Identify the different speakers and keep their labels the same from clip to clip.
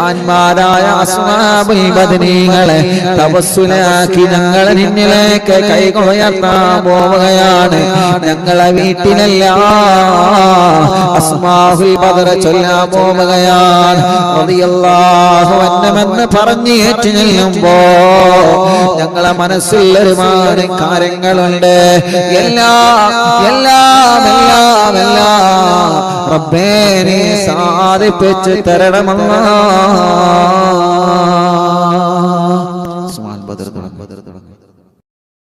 Speaker 1: മഹാന്മാരായ അസ്ഹാബുൽ ബദരീങ്ങളെ തവസ്സുലാക്കി ഞങ്ങൾ നിന്നിലേക്ക് കൈകൾ ഉയർത്താൻ പോവുകയാണ്. ഞങ്ങളെ വീട്ടിലല്ല അസ്മാഉൽ ബദർ ചൊല്ലാൻ പോവുകയാണ്. റളിയല്ലാഹു അൻഹുമെന്ന് പറഞ്ഞ് ഏറ്റു ചെല്ലുമ്പോ ഞങ്ങളെ മനസ്സിൽ ഒരുപാട് കാര്യങ്ങളുണ്ട്. എല്ലാം റബ്ബേ നീ സാധിപ്പിച്ച് തരണമല്ലാ.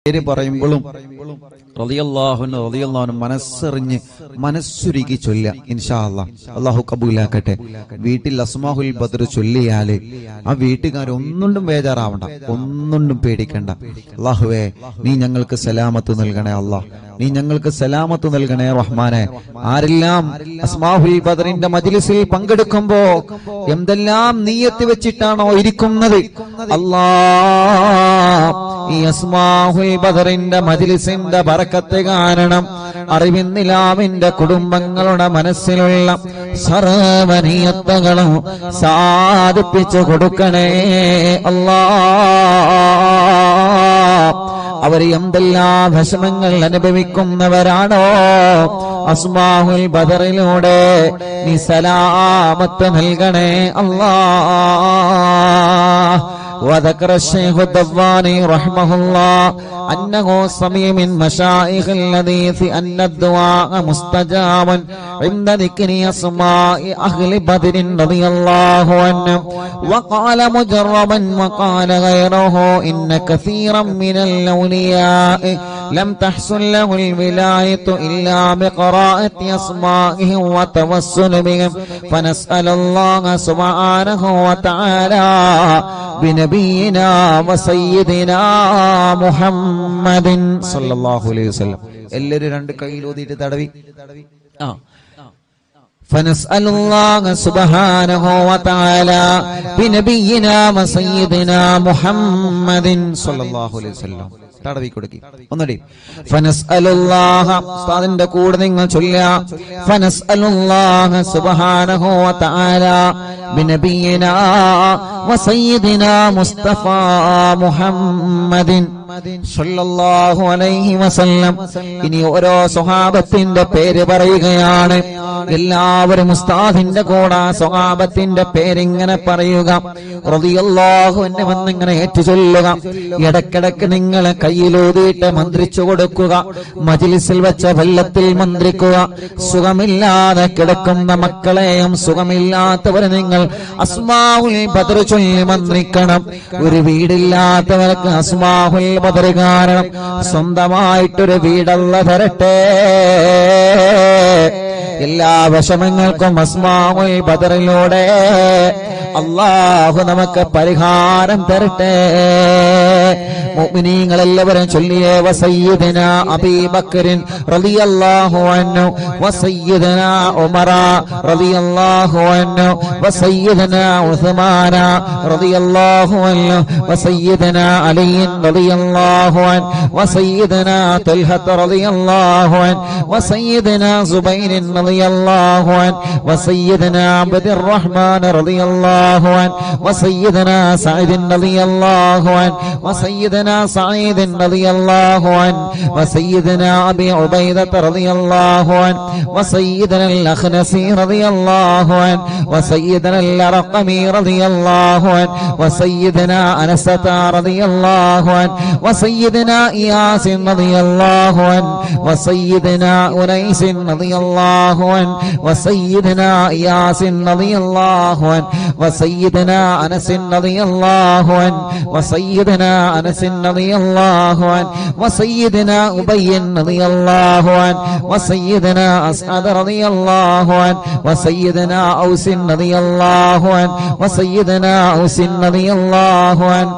Speaker 1: പേര് പറയുമ്പോഴും റളിയല്ലാഹു അൻഹു മനസ്സറിഞ്ഞ് മനസ്സുരുകി ചൊല്ല. ഇൻഷാ അല്ലാഹ് അല്ലാഹു കബൂലാക്കട്ടെ. വീട്ടിൽ അസ്മാഉൽ ബദർ ചൊല്ലിയാല് ആ വീട്ടുകാരൊന്നും ബേജാറാവണ്ട, ഒന്നും പേടിക്കണ്ട. അല്ലാഹുവേ നീ ഞങ്ങൾക്ക് സലാമത്ത് നൽകണേ അല്ലാഹ്, നീ ഞങ്ങൾക്ക് സലാമത്ത് നൽകണേ റഹ്മാനെ. ആരെല്ലാം അസ്മാഉൽ ബദറിന്റെ മജ്ലിസിൽ പങ്കെടുക്കുമ്പോ എന്തെല്ലാം നിയ്യത്ത് വെച്ചിട്ടാണോ ഇരിക്കുന്നത്, അല്ലാഹ് ഈ അസ്മാഉൽ ബദറിന്റെ മജ്ലിസിന്റെ ബറക്കത്ത് കാരണം അറിവിന്നിലാവിന്റെ കുടുംബങ്ങളുടെ മനസ്സിലുള്ള സർവ്വനിയത്തുകളും സാധിപ്പിച്ചു കൊടുക്കണേ അല്ലാഹ്. അവർ എന്തെല്ലാം വിഷമങ്ങൾ അനുഭവിക്കുന്നവരാണോ അസ്മാഉൽ ബദറിലൂടെ നീ സലാമത്ത് നൽകണേ അല്ലാഹ്. وذكر الشيخ الدواني رحمه الله أنه سمع من مشايخ الحديث أن الدعاء مستجاب عند ذكر أسماء أهل بدر رضي الله عنهم. وقال مجربا وقال غيره إن كثيرا من الأولياء لم تحصل له الولاية إلا بقراءة أسمائهم وتوسل بهم فنسأل الله سبحانه وتعالى بنبينا وسيدنا محمد صلى الله عليه وسلم. എല്ലാവരും രണ്ട് കൈയിൽ ഊതിയിട്ട് തടവി فنسأل الله سبحانه وتعالى بنبينا وسيدنا محمد صلى الله عليه وسلم. തടവി കൊടുക്കി ഒന്നടി. ഫനസ്അലുല്ലാഹ ഉസ്താദിന്റെ കൂടെ നിങ്ങൾ ചൊല്ലുക. ഫനസ്അലുല്ലാഹ സുബ്ഹാനഹു വ തആല ബിനബിയിനാ വസയ്യിദിനാ മുസ്തഫ മുഹമ്മദിൻ സല്ലല്ലാഹു അലൈഹി വസല്ലം. ഇനി ഓരോ സ്വഹാബത്തിന്റെ പേര് പറയുകയാണ്. എല്ലാവരും ഉസ്താദിന്റെ കൂടെ സ്വഹാബത്തിന്റെ പേരിങ്ങനെ പറയുക. റളിയല്ലാഹു അൻഹു എന്നിങ്ങനെ ഏറ്റു ചൊല്ലുക. ഇടക്കിടക്ക് നിങ്ങൾ കയ്യിലൂതിയിട്ട് മന്ത്രിച്ചു കൊടുക്കുക. മജ്ലിസിൽ വെച്ച വെള്ളത്തിൽ മന്ത്രിക്കുക. സുഖമില്ലാതെ കിടക്കുന്ന മക്കളെയും സുഖമില്ലാത്തവരെ നിങ്ങൾ അസ്മാഉൽ ബദർ ചൊല്ലി മന്ത്രിക്കണം. ഒരു വീടില്ലാത്തവർക്ക് അസ്മാഉൽ ബദർ കാരണം സ്വന്തമായിട്ടൊരു വീടല്ല തരട്ടെ. എല്ലാ വിഷമങ്ങൾക്കും അസ്മാഉൽ ബദറിലൂടെ അല്ലാഹു നമുക്ക് പരിഹാരം തരട്ടെ. മുഅ്മിനീങ്ങളെല്ലാവരും ചൊല്ലിയേ വസയ്യിദനാ അബീ ബക്കറിൻ റളിയല്ലാഹു അൻഹു വസയ്യിദനാ ഉമറ റളിയല്ലാഹു അൻഹു വസയ്യിദനാ ഉസ്മാന റളിയല്ലാഹു അൻഹു വസയ്യിദനാ അലി റളിയല്ലാഹു അൻഹു വസയ്യിദനാ തൽഹ റളിയല്ലാഹു അൻഹു വസയ്യിദനാ സുബൈർ റളിയല്ലാഹു അൻഹു വസയ്യിദനാ അബ്ദുർ റഹ്മാൻ റളിയല്ലാഹു അൻഹു വസയ്യിദനാ സഈദ് റളിയല്ലാഹു അൻഹു വസയ്യിദനാ سعيد رضي الله عنه وسيدنا أبي عبيدة رضي الله عنه وسيدنا الأخنسي رضي الله عنه وسيدنا الأرقمي رضي الله عنه وسيدنا أنسة رضي الله عنه وسيدنا إياس رضي الله عنه وسيدنا أنيس رضي الله عنه وسيدنا إياس رضي الله عنه وسيدنا أنس رضي الله عنه وسيدنا أنس رضي الله عنه وسيدنا أبي رضي الله عنه وسيدنا أسعد رضي الله عنه وسيدنا أوس رضي الله عنه وسيدنا أوس رضي الله عنه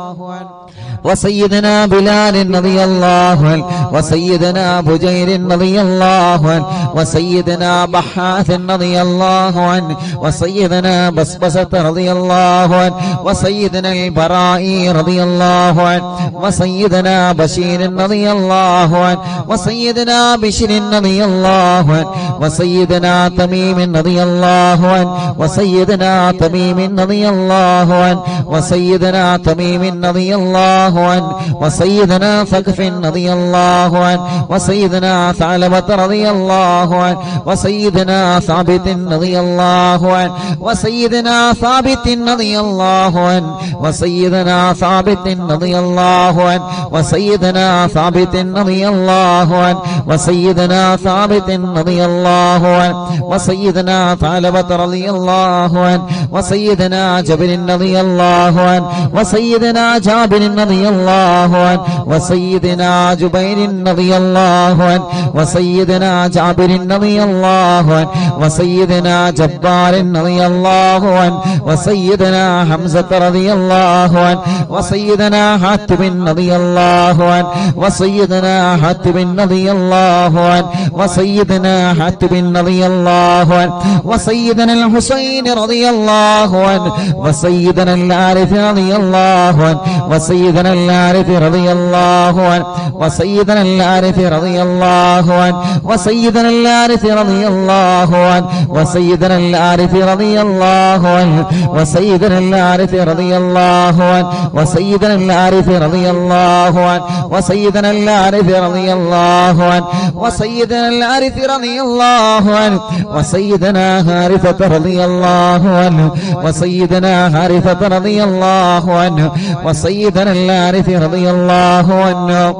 Speaker 1: وسيدنا بلال رضي الله عنه وسيدنا بجير رضي الله عنه وسيدنا بحاث رضي الله عنه وسيدنا بسبسة رضي الله عنه وسيدنا البراء رضي الله عنه وسيدنا بشير رضي الله عنه وسيدنا بشر رضي الله عنه وسيدنا تميم رضي الله عنه وسيدنا تميم رضي الله عنه وسيدنا تميم رضي الله عنه وسيدنا ثقف رضي الله عنه وسيدنا ثعلبة رضي الله عنه وسيدنا ثابت رضي الله عنه وسيدنا ثابت رضي الله عنه وسيدنا ثابت رضي الله عنه وسيدنا ثابت رضي الله عنه وسيدنا ثابت رضي الله عنه وسيدنا ثعلبة رضي الله عنه وسيدنا جابر رضي الله عنه وسيدنا جابر رضي الله عنه وسيدنا جبير رضي الله عنه وسيدنا جابر رضي الله عنه وسيدنا جبار رضي الله عنه وسيدنا حمزة رضي الله عنه وسيدنا حاتم رضي الله عنه وسيدنا حاتم رضي الله عنه وسيدنا حاتم رضي الله عنه وسيدنا الحسين رضي الله عنه وسيدنا العارف رضي الله عنه وسيدنا العارف رضي الله عنه وسيدنا العارف رضي الله عنه وسيدنا العارف رضي الله عنه وسيدنا العارف رضي الله عنه وسيدنا العارف رضي الله عنه وسيدنا العارف رضي الله عنه وسيدنا العارف رضي الله عنه وسيدنا العارف رضي الله عنه وسيدنا حارثة رضي الله عنه وسيدنا حارثة رضي الله عنه وسيدنا العارف رضي الله عنه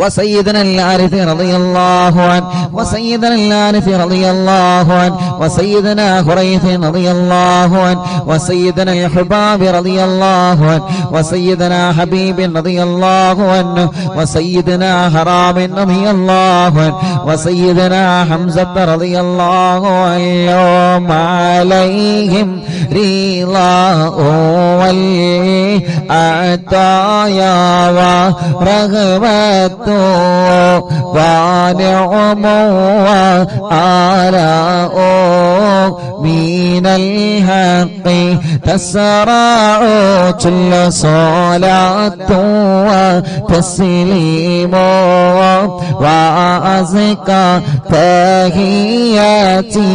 Speaker 1: وسيدنا العارف رضي الله عنه وسيدنا العارف رضي الله عنه وسيدنا خريث رضي الله عنه وسيدنا الحباب رضي الله عنه وسيدنا حبيب رضي الله عنه وسيدنا حرام رضي الله عنه وسيدنا حمزة رضي الله عنه عليهم رضاه والعطايا ورغبة ونعم وآلاء من الحق تسرع كل صلاة وتسليم وأزكى تحياتي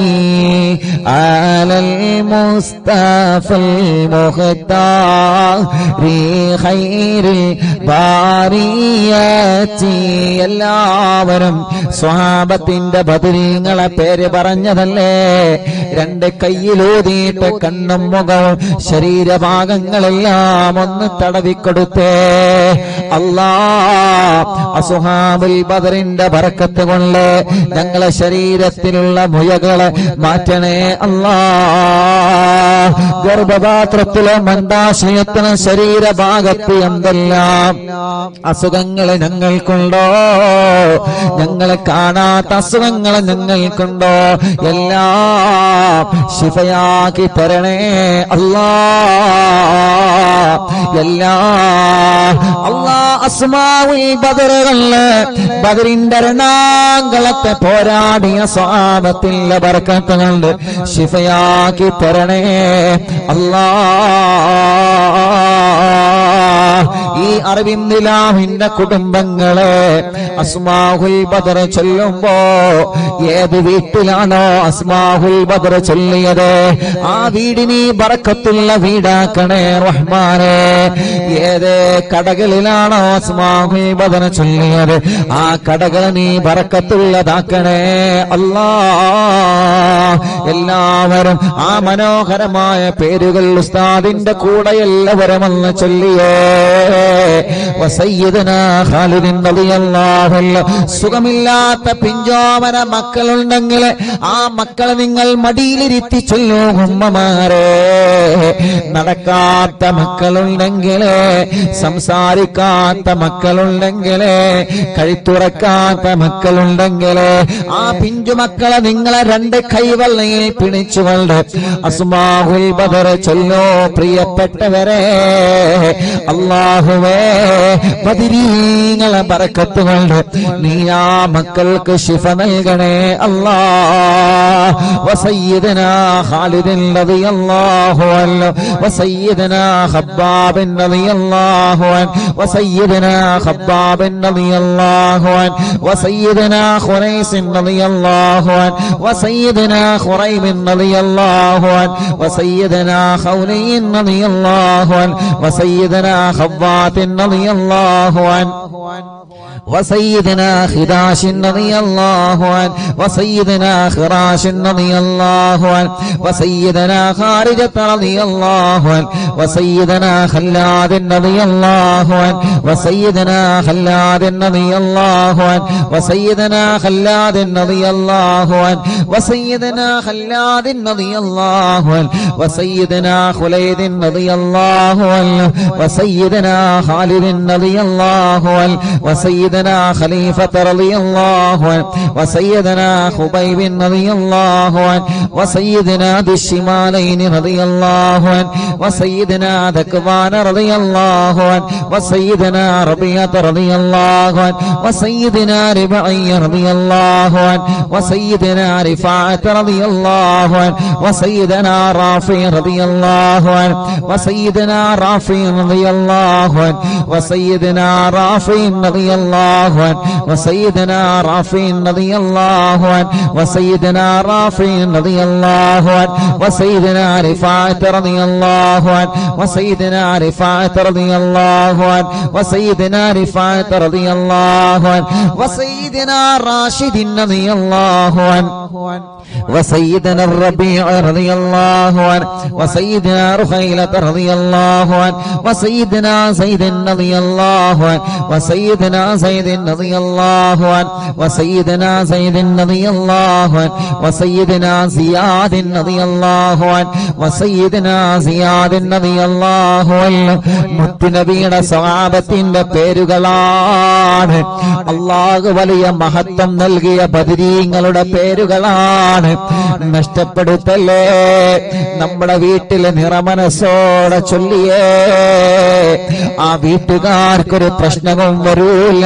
Speaker 1: على المصطفى المختار خير البريات. എല്ലാവരും സ്വഹാബത്തിന്റെ ബദരീങ്ങളെ പേര് പറഞ്ഞതല്ലേ? രണ്ട് കയ്യിലൂതിയിട്ട് കണ്ണും മുഖവും ശരീരഭാഗങ്ങളെല്ലാം ഒന്ന് തടവിക്കൊടുത്തേ. അല്ലാ, അസ്ഹാബുൽ ബദറിന്റെ ബറക്കത്ത് കൊണ്ട് ഞങ്ങളെ ശരീരത്തിലുള്ള മുഴകളെ മാറ്റണേ അല്ലാ. ഗർഭപാത്രത്തിലെ മന്ദാശയത്തിന് ശരീരഭാഗത്ത് എന്തെല്ലാം അസുഖങ്ങൾ ഞങ്ങൾക്കുണ്ടോ, ഞങ്ങളെ കാണാത്ത അസുഖങ്ങൾ ഞങ്ങൾക്കുണ്ടോ, എല്ലാം ശിഫയാക്കി തരണേ അല്ലാ. അല്ലാ, അസ്മാഉൽ ബദറുകളില് ബദറിന്റെ രണാങ്കളത്തെ പോരാടിയ സ്വഹാബത്തിന്റെ ബർക്കത്ത് കൊണ്ട് ശിഫയാക്കി തരണേ അല്ലാ. ഈ അറബിന്ദിലാഹിന്റെ കുടുംബങ്ങളെ അസ്മാഉൽ ബദർ ചൊല്ലുമ്പോ ഏത് വീട്ടിലാണോ അസ്മാഉൽ ബദർ ചൊല്ലിയത് ആ വീടിന് ബറക്കത്തുള്ള വീടാക്കണേ റഹ്മാനേ. ഏത് കടകളിലാണോ അസ്മാഉൽ ബദർ ചൊല്ലിയത് ആ കടകൾ നീ ബറക്കത്തുള്ളതാക്കണേ അല്ലാ. എല്ലാവരും ആ മനോഹരമായ പേരുകൾ ഉസ്താദിന്റെ കൂടെ എല്ലാവരും ഒന്ന് ചൊല്ലിയേ. വസയ്യിദനാ ഖാലിദ് റളിയല്ലാഹു അൻഹു. സുഖമില്ലാത്ത പിഞ്ചോമന മക്കളുണ്ടെങ്കിൽ ആ മക്കളെ നിങ്ങൾ മടിയിലിരുത്തി ചൊല്ലൂ ഉമ്മമാരെ. നടക്കാത്ത മക്കളുണ്ടെങ്കിൽ, സംസാരിക്കാത്ത മക്കളുണ്ടെങ്കിൽ, കഴുത്തുറക്കാത്ത മക്കളുണ്ടെങ്കിൽ ആ പിഞ്ചുമക്കളെ നിങ്ങളെ രണ്ട് കൈവെള്ളയിൽ പിടിച്ചുകൊണ്ട് അസ്മാഉൽ ബദർ ചൊല്ലോ. പ്രിയപ്പെട്ടവരെ, അല്ലാഹു അല്ലാഹുവേ ബദരീങ്ങളെ ബറക്കത്ത് കൊണ്ട് നീ ആ മക്കൾക്ക് ശിഫ നൽകണേ അല്ലാ. വസയ്യിദനാ ഖാലിദ് റളിയല്ലാഹു അൻഹു വസയ്യിദനാ ഖബ്ബാബ് റളിയല്ലാഹു അൻഹു വസയ്യിദനാ ഖബ്ബാബ് റളിയല്ലാഹു അൻഹു വസയ്യിദനാ ഖുറൈസ് റളിയല്ലാഹു അൻഹു വസയ്യിദനാ ഖുറൈബ് റളിയല്ലാഹു അൻഹു വസയ്യിദനാ ഖൗലി റളിയല്ലാഹു അൻഹു വസയ്യിദനാ ഖവ്വാത്ത് റളിയല്ലാഹു അൻഹു وسيدنا خداش رضي الله عنه وسيدنا خراش رضي الله عنه وسيدنا خارجة رضي الله عنه وسيدنا خلاد رضي الله عنه وسيدنا خلاد رضي الله عنه وسيدنا خلاد رضي الله عنه وسيدنا خلاد رضي الله عنه وسيدنا خليد رضي الله عنه وسيدنا خالد رضي الله عنه وسيدنا خليفة رضي الله عنه وسيدنا خبيب رضي الله عنه وسيدنا ذي الشمالين رضي الله عنه وسيدنا ذكوان رضي الله عنه وسيدنا ربيعة رضي الله عنه وسيدنا ربعي رضي الله عنه وسيدنا رفاعة رضي الله عنه وسيدنا رافع رضي الله عنه وسيدنا رافع رضي الله عنه وسيدنا رافع رضي الله عنه وسيدنا رافع رضي الله عنه وسيدنا رافع رضي الله عنه وسيدنا رفاعة رضي الله عنه وسيدنا رفاعة رضي الله عنه وسيدنا رفاعة رضي الله عنه وسيدنا راشد رضي الله عنه وسيدنا الربيع رضي الله عنه وسيدنا رخيلة رضي الله عنه وسيدنا زيد رضي الله عنه وسيدنا زيد رضي الله عنه وسيدنا زيد رضي الله عنه وسيدنا زياد رضي الله عنه وسيدنا زياد رضي الله عنه മുത്തുനബിയുടെ സ്വഹാബത്തിന്റെ പേരുകളാണ്. അല്ലാഹു വലിയ മഹത്വം നൽകിയ ബദരീങ്ങളുടെ പേരുകളാണ്. നഷ്ടപ്പെടുത്തല്ലേ. നമ്മുടെ വീട്ടിലെ നിറമനസ്സോടെ ചൊല്ലിയേ ആ വീട്ടുകാർക്കൊരു പ്രശ്നവും വരൂല.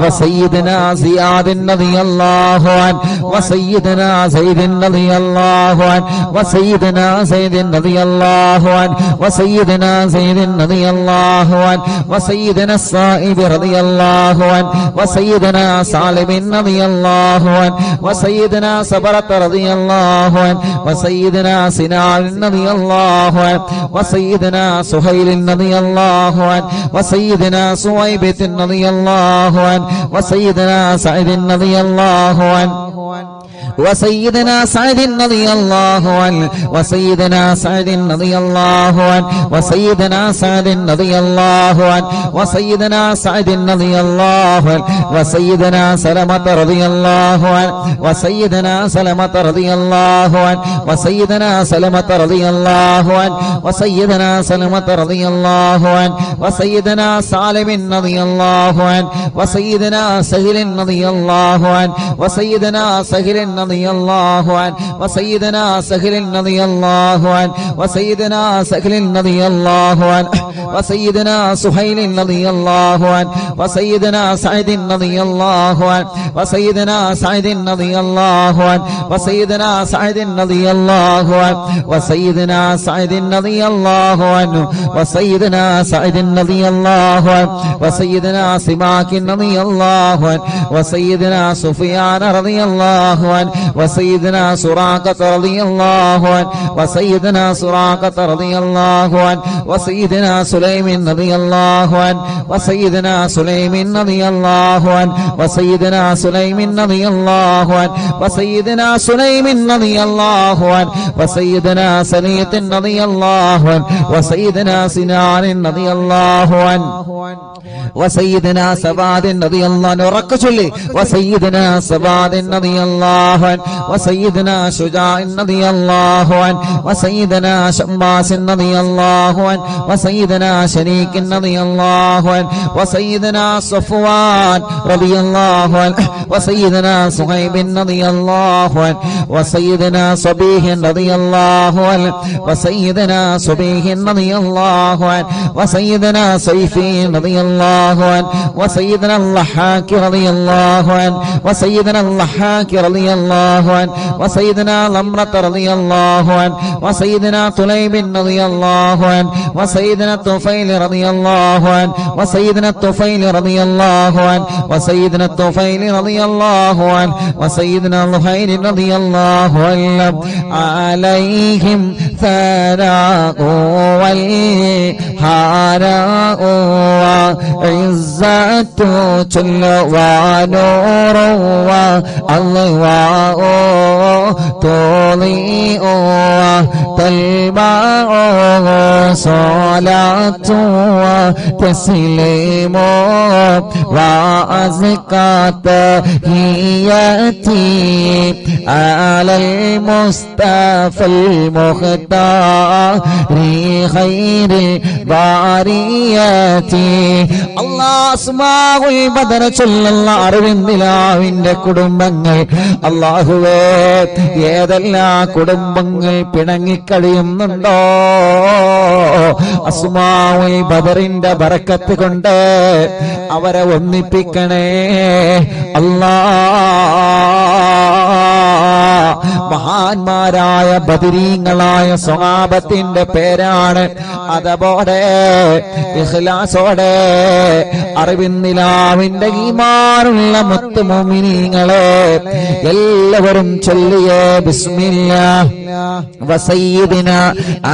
Speaker 1: وسيدنا زياد رضي الله عنه وسيدنا زيد رضي الله عنه وسيدنا زيد رضي الله عنه وسيدنا زيد رضي الله عنه وسيدنا الصائب رضي الله عنه وسيدنا سالم رضي الله عنه وسيدنا صبرة رضي الله عنه وسيدنا سنان رضي الله عنه وسيدنا سهيل رضي الله عنه وسيدنا سويبة رضي الله عنه وسيدنا سعيد رضي الله عنه وسيدنا سعد رضي الله عنه وسيدنا سعد رضي الله عنه وسيدنا سعد رضي الله عنه وسيدنا سعد رضي الله عنه وسيدنا سلمة رضي الله عنه وسيدنا سلمة رضي الله عنه وسيدنا سلمة رضي الله عنه وسيدنا سلمة رضي الله عنه وسيدنا سالم رضي الله عنه وسيدنا سهل رضي الله عنه وسيدنا سهل رضي الله عنه وسيدنا سهل رضي الله عنه وسيدنا سهل رضي الله عنه وسيدنا سهيل رضي الله عنه وسيدنا سعد رضي الله عنه وسيدنا سعد رضي الله عنه وسيدنا سعد رضي الله عنه وسيدنا سعد رضي الله عنه وسيدنا سعد رضي الله عنه وسيدنا سماك رضي الله عنه وسيدنا سفيان رضي الله عنه وسيدنا سراقة رضي الله عنه وسيدنا سراقة رضي الله عنه وسيدنا سليم رضي الله عنه وسيدنا سليم رضي الله عنه وسيدنا سليم رضي الله عنه وسيدنا سليم رضي الله عنه وسيدنا سنية رضي الله عنه وسيدنا سنان رضي الله عنه وسيدنا سباد رضي الله عنه وسيدنا سباد رضي الله عنه وسيدنا شجاع رضي الله عنه وسيدنا شماس رضي الله عنه وسيدنا شريك رضي الله عنه وسيدنا صفوان رضي الله عنه وسيدنا صهيب رضي الله عنه وسيدنا صبيح رضي الله عنه وسيدنا صبيح رضي الله عنه وسيدنا سيفي رضي الله عنه وسيدنا اللحاك رضي الله عنه وسيدنا اللحاك رضي الله عنه وسيدنا لمرة رضي الله عنه وسيدنا طليب رضي الله عنه وسيدنا الطفيل رضي الله عنه وسيدنا الطفيل رضي الله عنه وسيدنا الطفيل رضي الله عنه وسيدنا لهير رضي الله عنه عليهم ثناء والحراء وعزة جل ونور واللواء تضيء تلمع صلاة وتسليم وأزكى تحياتي على المصطفى المختار خير البريات الله أسماء البدر ചൊല്ലുന്ന അറിവിന്ദിലാവിന്റെ കുടുംബങ്ങൾ അല്ലാഹുവേ ഏതെല്ലാം കുടുംബങ്ങൾ പിണങ്ങിക്കഴിയുന്നുണ്ടോ അസ്മാഉൽ ബദറിന്റെ ബറക്കത്ത് കൊണ്ട് അവരെ ഒന്നിപ്പിക്കണേ മഹാന്മാരായ ബദരീങ്ങളായ സ്വഹാബത്തിന്റെ പേരാണ്. അതോടെ ഇഖ്ലാസോടെ അറിവിന്നിലാവിന്റെ ഈമാനുള്ള മുത്ത് മുഅ്മിനീങ്ങളെ എല്ലാവരും ചൊല്ലിയേ ബിസ്മില്ലാഹ് വസയ്യിദിന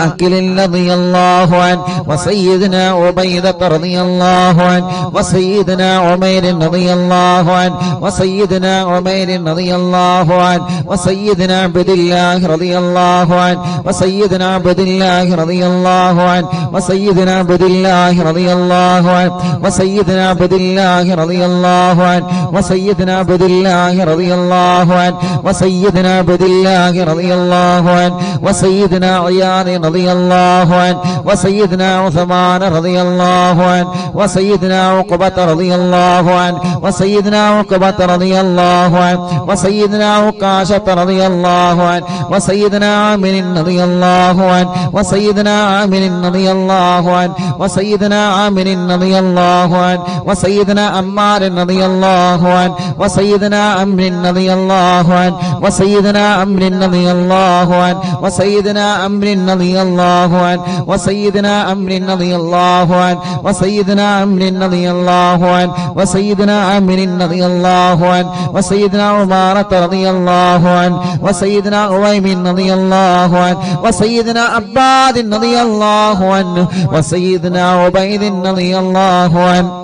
Speaker 1: ആഖിലിൻ റളിയല്ലാഹു അൻഹു വസയ്യിദിന ഉബൈദ റളിയല്ലാഹു അൻഹു വസയ്യിദിന ഉമൈർ റളിയല്ലാഹു അൻഹു വസയ്യിദിന ഉമൈർ റളിയല്ലാഹു അൻഹു വസയ്യിദിന അബ്ദുല്ലാഹ് റളിയല്ലാഹു അൻഹു വസയ്യിദിന അബ്ദുല്ലാഹ് റളിയല്ലാഹു അൻഹു വസയ്യിദിന അബ്ദുല്ലാഹ് റളിയല്ലാഹു അൻഹു വസയ്യിദിന അബ്ദുല്ലാഹ് റളിയല്ലാഹു അൻഹു വസയ്യിദിന അബ്ദുല്ലാഹ് റളിയല്ലാഹു അൻഹു വസയ്യിദിന അബ്ദുല്ലാഹ് റളിയല്ലാഹു അൻഹു വസയ്യിദിന ഇയാദ് റളിയല്ലാഹു അൻഹു വസയ്യിദിന ഉസ്മാൻ റളിയല്ലാഹു അൻഹു വസയ്യിദിന ഉഖബത റളിയല്ലാഹു അൻഹു വസയ്യിദിന ഉഖബത റളിയല്ലാഹു അൻഹു വസയ്യിദിന ഉഖാശത റളിയല്ലാഹു അൻഹു വസയ്യിദിന ആമിർ റളിയല്ലാഹു അൻഹു വസയ്യിദിന ആമിർ റളിയല്ലാഹു അൻഹു വസയ്യിദിന ആമിർ റളിയല്ലാഹു അൻഹു വസയ്യിദിന അമ്മാർ റളിയല്ലാഹു അൻഹു വസയ്യിദിന അംർ റളിയല്ലാഹു അൻഹു വസയ്യിദിന അംർ റളിയല്ലാഹു അൻഹു വസയ്യിദിന അംർ റളിയല്ലാഹു അൻഹു വസയ്യിദിന അംർ റളിയല്ലാഹു അൻഹു വസയ്യിദിന അംർ റളിയല്ലാഹു അൻഹു വസയ്യിദിന അംർ റളിയല്ലാഹു അൻഹു വസയ്യിദിന ഉമാറത റളിയല്ലാഹു അൻഹു വസയ്യിദിന ഉവൈമിൻ റളിയല്ലാഹു അൻഹു വസയ്യിദിന അബ്ബാദ് റളിയല്ലാഹു അൻഹു വസയ്യിദിന ഉബൈദ് റളിയല്ലാഹു അൻഹു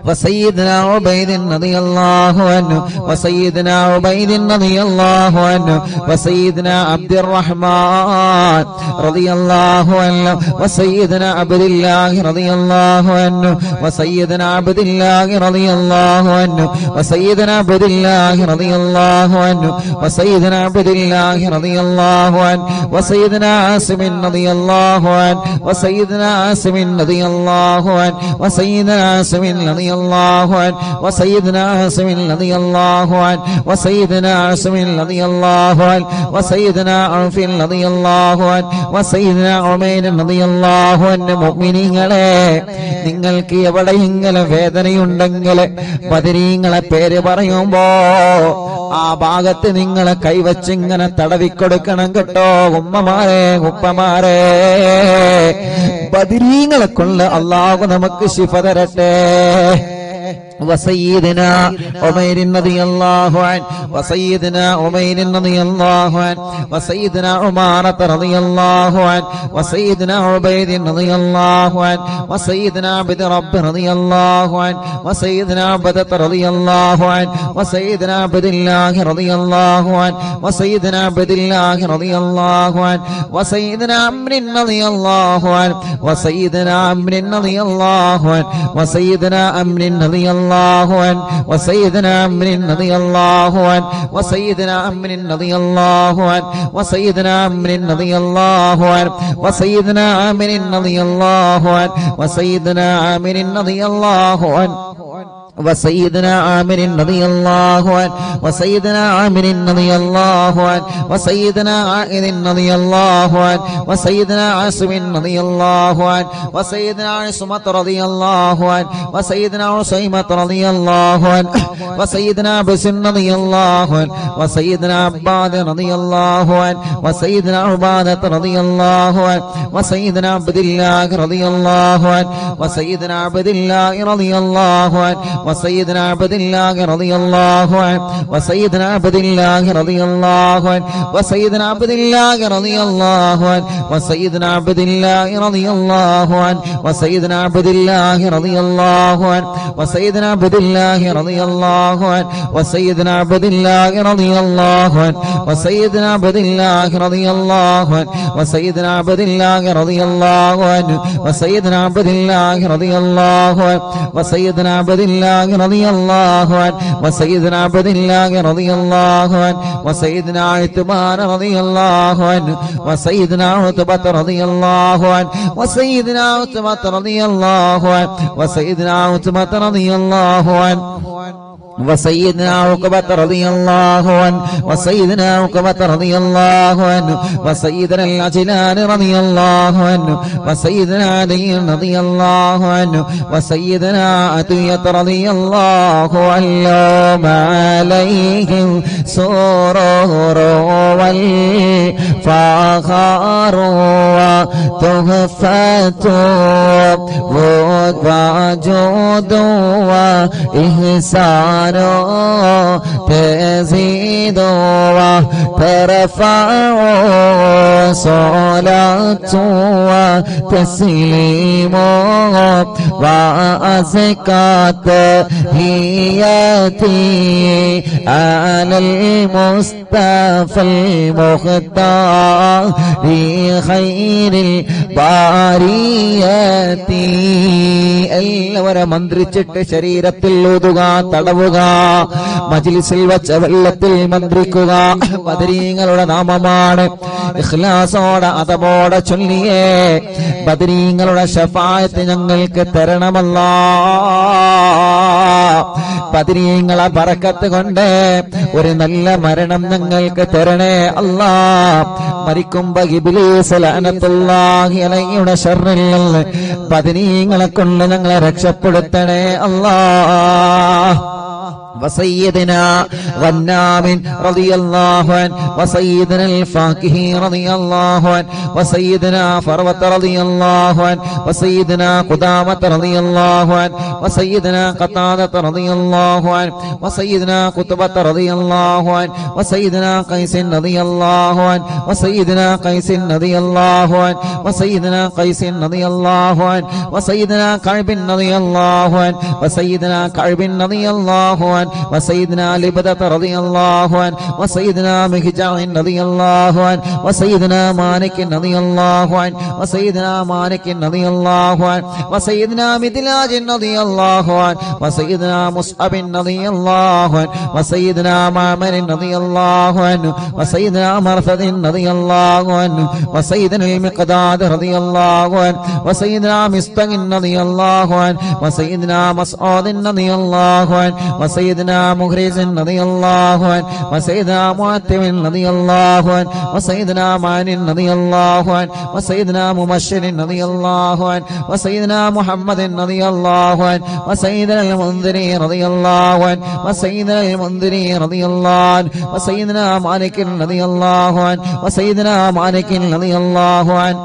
Speaker 1: وسيدنا عبيد رضي الله عنه وسيدنا عبيد رضي الله عنه وسيدنا عبد الرحمن رضي الله عنه وسيدنا عبد الله رضي الله عنه وسيدنا عبد الله رضي الله عنه وسيدنا عبد الله رضي الله عنه وسيدنا عبد الله رضي الله عنه وسيدنا عاصم رضي الله عنه وسيدنا عاصم رضي الله عنه وسيدنا عاصم رضي الله عنه وسيدنا عاصم رضي الله عنه وسيدنا عاصم رضي الله عنه وسيدنا عوف رضي الله عنه وسيدنا عمير رضي الله عنه മുഅ്മിനീങ്ങളെ നിങ്ങൾക്ക് എവിടെയെങ്കിലും വേദനയുണ്ടെങ്കിൽ ബദരീങ്ങളെ പേര് പറയുമ്പോ ആ ഭാഗത്ത് നിങ്ങളെ കൈവച്ച് ഇങ്ങനെ തടവിക്കൊടുക്കണം കേട്ടോ ഉമ്മമാരെ ഉപ്പമാരെ. ബദരീങ്ങളെ കൊണ്ട് അല്ലാഹു നമുക്ക് ശിഫ തരട്ടെ. وسيدنا عمير رضي الله عنه وسيدنا عمير رضي الله عنه وسيدنا عمارة رضي الله عنه وسيدنا عبيد رضي الله عنه وسيدنا عبد رب رضي الله عنه وسيدنا عبدة رضي الله عنه وسيدنا عبد الله رضي الله عنه وسيدنا عبد الله رضي الله عنه وسيدنا عمرو رضي الله عنه وسيدنا عمرو رضي الله عنه وسيدنا عمرو رضي الله الله عنه وسيدنا عمرو رضي الله عنه وسيدنا عمرو رضي الله عنه وسيدنا عمرو رضي الله عنه وسيدنا عامر رضي الله عنه وسيدنا عامر رضي الله عنه وسيدنا عامر رضي الله عنه وسيدنا عامر رضي الله عنه وسيدنا عائذ رضي الله عنه وسيدنا عاصم رضي الله عنه وسيدنا عصمة رضي الله عنه وسيدنا عصيمة رضي الله عنه وسيدنا بسن رضي الله عنه وسيدنا عباد رضي الله عنه وسيدنا عبادة رضي الله عنه وسيدنا عبد الله رضي الله عنه وسيدنا عبد الله رضي الله عنه وسيدنا عبد الله رضي الله عنه وسيدنا عبد الله رضي الله عنه وسيدنا عبد الله رضي الله عنه وسيدنا عبد الله رضي الله عنه وسيدنا عبد الله رضي الله عنه وسيدنا عبد الله رضي الله عنه وسيدنا عبد الله رضي الله عنه وسيدنا عبد الله رضي الله عنه وسيدنا عبد الله رضي الله عنه وسيدنا عبد الله رضي الله عنه وسيدنا عبد الله رضي الله عنه وسيدنا عبد الله رضي الله عنه وسيدنا عثمان رضي الله عنه وسيدنا عتبة رضي الله عنه وسيدنا عتبة رضي الله عنه وسيدنا عتبة رضي الله عنه وسيدنا عقبة رضي الله عنه وسيدنا عقبة رضي الله عنه وسيدنا العجلان رضي الله عنه وسيدنا علي رضي الله عنه وسيدنا عطية رضي الله عنه عليهم سرور والفخر وتحفة وجود وإحسان تزيد وترفع صلاة وتسليم وأزكى تحياتي على المصطفى المختار خير البريات എല്ലാവരും മന്ത്രിച്ചിട്ട് ശരീരത്തിൽ ഊതുക, തടവുക, മജ്ലിസിൽ വച്ച വെള്ളത്തിൽ മന്ത്രിക്കുക. ബദരീങ്ങളുടെ നാമമാണ്. ഇഖ്ലാസോടെ അതബോടെ ചൊല്ലിയേ ബദരീങ്ങളുടെ ശഫാഅത്ത് ഞങ്ങൾക്ക് തരണമല്ലാ. ബദരീങ്ങളെ ബറക്കത്ത് കൊണ്ട് ഒരു നല്ല മരണം ഞങ്ങൾക്ക് തരണേ അല്ലാ. മരിക്കുമ്പോ ഇബ്ലീസ് ലഅനത്തുല്ലാഹി അലൈഹിയുടെ ശർറിൽ നിന്ന് ബദരീങ്ങളെ കൊണ്ട് ഞങ്ങളെ രക്ഷപ്പെടുത്തണേ അല്ലാ. وسيدنا غنام رضي الله عنه وسيدنا الفاكه رضي الله عنه وسيدنا فروة رضي الله عنه وسيدنا قدامة رضي الله عنه وسيدنا قتادة رضي الله عنه وسيدنا قطبة رضي الله عنه وسيدنا قيس رضي الله عنه وسيدنا قيس رضي الله عنه وسيدنا قيس رضي الله عنه وسيدنا كعب رضي الله عنه وسيدنا كعب رضي الله عنه وسيدنا لبدة رضي الله عنه وسيدنا مهجع رضي الله عنه وسيدنا مالك رضي الله عنه وسيدنا مالك رضي الله عنه وسيدنا مدلاج رضي الله عنه وسيدنا مصعب رضي الله عنه وسيدنا معمر رضي الله عنه وسيدنا مرثد رضي الله عنه وسيدنا المقداد رضي الله عنه وسيدنا مستق رضي الله عنه وسيدنا مسعود رضي الله عنه وسيدنا مغرز رضي الله عنه وسيدنا معتم رضي الله عنه وسيدنا معن رضي الله عنه وسيدنا مبشر رضي الله عنه وسيدنا محمد رضي الله عنه وسيدنا المنذري رضي الله عنه وسيدنا المنذري رضي الله عنه وسيدنا مالك رضي الله عنه وسيدنا مالك رضي الله عنه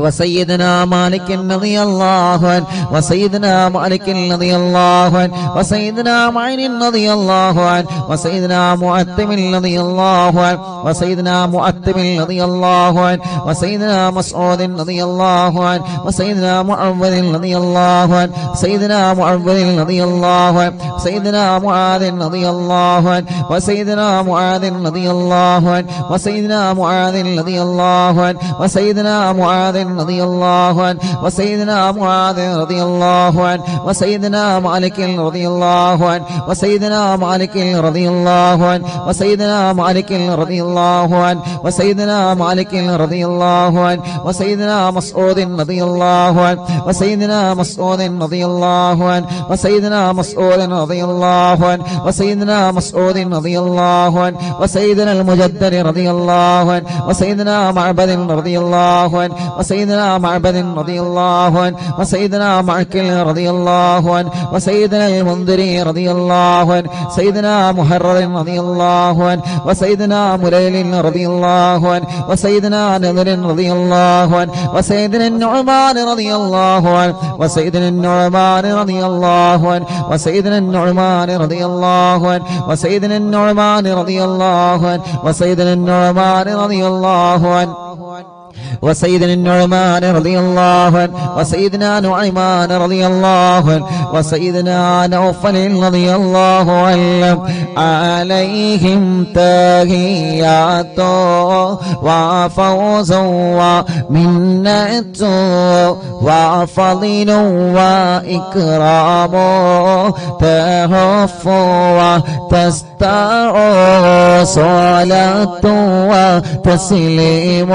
Speaker 1: وسيدنا مالك رضي الله عنه وسيدنا مالك رضي الله عنه وسيدنا معين رضي الله عنه وسيدنا معتم رضي الله عنه وسيدنا معتم رضي الله عنه وسيدنا مسعود رضي الله عنه وسيدنا معوذ رضي الله عنه سيدنا معوذ رضي الله عنه سيدنا معاذ رضي الله عنه وسيدنا معاذ رضي الله عنه وسيدنا معاذ رضي الله عنه وسيدنا معاذ رضي الله عنه وسيدنا معاذ رضي الله عنه وسيدنا مالك رضي الله عنه وسيدنا مالك رضي الله عنه وسيدنا مالك رضي الله عنه وسيدنا مالك رضي الله عنه وسيدنا مسعود رضي الله عنه وسيدنا مسعود رضي الله عنه وسيدنا مسعود رضي الله عنه وسيدنا مسعود رضي الله عنه وسيدنا المجدد رضي الله عنه وسيدنا معبد رضي الله عنه وسيدنا معبد رضي الله عنه وسيدنا معكل رضي الله عنه وسيدنا المنذري رضي الله عنه سيدنا محرر رضي الله عنه وسيدنا مليل رضي الله عنه وسيدنا نذر رضي الله عنه وسيدنا النعمان رضي الله عنه وسيدنا النعمان رضي الله عنه وسيدنا النعمان رضي الله عنه وسيدنا النعمان رضي الله عنه وسيدنا النعمان رضي الله عنه وسيدنا النعمان رضي الله عنه وسيدنا نعيمان رضي الله عنه وسيدنا نوفل رضي الله عنه عليهم تحيات وفوز ومنة وفضل وإكرام تهف وتستع صلاة وتسليم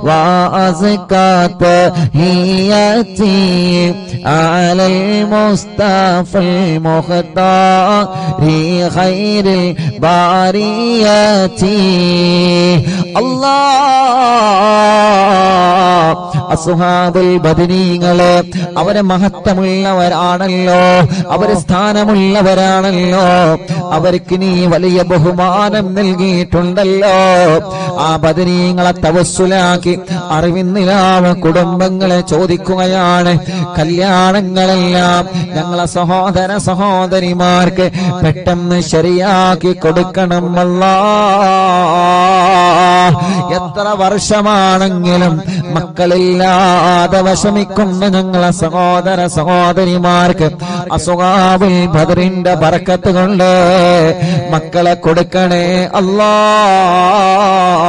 Speaker 1: وأزكى تحياتي على المصطفى المختار خير البريات الله അസ്ഹാബുൽ ബദരീങ്ങളെ അവരെ മഹത്വമുള്ളവരാണല്ലോ, അവരെ സ്ഥാനമുള്ളവരാണല്ലോ, അവർക്ക് നീ വലിയ ബഹുമാനം നൽകിയിട്ടുണ്ടല്ലോ. ആ ബദരീങ്ങളെ തവസ്സുലാക്കി അറിവിന്നിലാവ കുടുംബങ്ങളെ ചോദിക്കുകയാണ്, കല്യാണങ്ങളെല്ലാം ഞങ്ങളെ സഹോദര സഹോദരിമാർക്ക് പെട്ടെന്ന് ശരിയാക്കി കൊടുക്കണം അല്ലാഹ്. എത്ര വർഷമാണെങ്കിലും മക്കളില്ലാതെ വിഷമിക്കുന്ന ഞങ്ങളെ സഹോദര സഹോദരിമാർക്ക് അസ്ഹാബുൽ ബദറിന്റെ ബർക്കത്ത് കൊണ്ട് മക്കളെ കൊടുക്കണേ അല്ലാഹ്.